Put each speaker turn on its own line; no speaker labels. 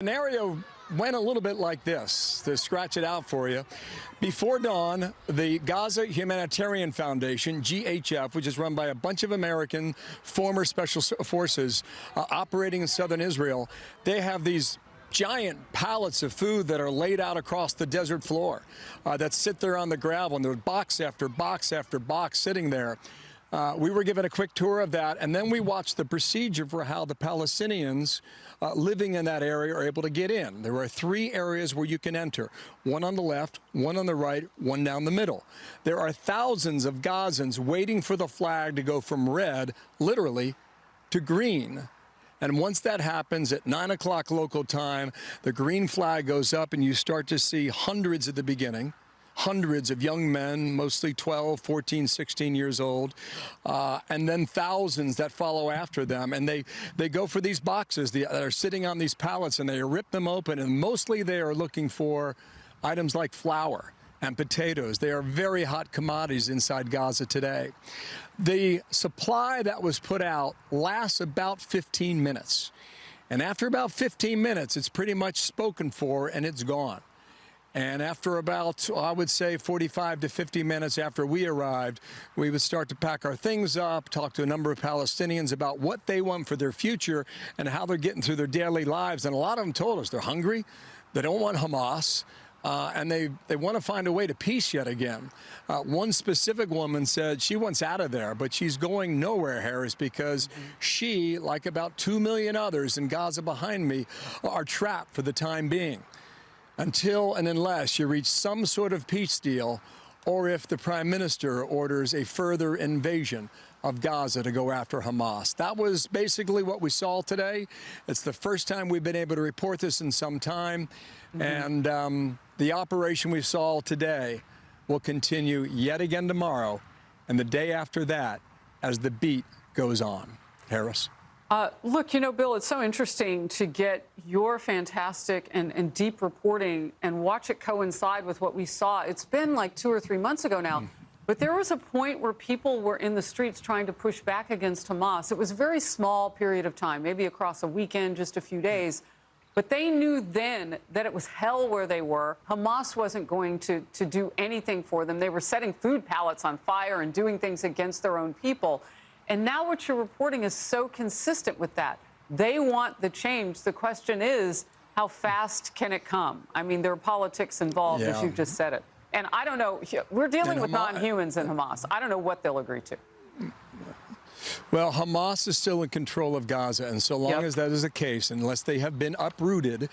scenario went a little bit like this, to scratch it out for you. Before dawn, the Gaza Humanitarian Foundation, GHF, which is run by a bunch of American former special forces operating in southern Israel, they have these giant pallets of food that are laid out across the desert floor that sit there on the gravel, and there's box after box after box sitting there. We were given a quick tour of that, and then we watched the procedure for how the Palestinians living in that area are able to get in. There are 3 areas where you can enter, one on the left, one on the right, one down the middle. There are thousands of Gazans waiting for the flag to go from red, literally, to green. And once that happens at 9 o'clock local time, the green flag goes up and you start to see hundreds at the beginning, hundreds of young men, mostly 12, 14, 16 years old, and then thousands that follow after them. And they go for these boxes that are sitting on these pallets, and they rip them open, and mostly they are looking for items like flour and potatoes. They are very hot commodities inside Gaza today. The supply that was put out lasts about 15 minutes. And after about 15 minutes, it's pretty much spoken for and it's gone. And after about, I would say, 45 to 50 minutes after we arrived, we would start to pack our things up, talk to a number of Palestinians about what they want for their future and how they're getting through their daily lives. And a lot of them told us they're hungry, they don't want Hamas, and they want to find a way to peace yet again. One specific woman said she wants out of there, but she's going nowhere, Harris, because she, like about 2 million others in Gaza behind me, are trapped for the time being, until and unless you reach some sort of peace deal, or if the Prime Minister orders a further invasion of Gaza to go after Hamas. That was basically what we saw today. It's the first time we've been able to report this in some time. And the operation we saw today will continue yet again tomorrow and the day after that as the beat goes on. Harris.
Look, you know, Bill, it's so interesting to get your fantastic and deep reporting and watch it coincide with what we saw. It's been like 2 or 3 months ago now, but there was a point where people were in the streets trying to push back against Hamas. It was a very small period of time, maybe across a weekend, just a few days. But they knew then that it was hell where they were. Hamas wasn't going to do anything for them. They were setting food pallets on fire and doing things against their own people. And now what you're reporting is so consistent with that. They want the change. The question is, how fast can it come? I mean, there are politics involved, as you just said it. And I don't know, we're dealing with non-humans in Hamas. I don't know what they'll agree to.
Well, Hamas is still in control of Gaza, and so long as that is the case, unless they have been uprooted,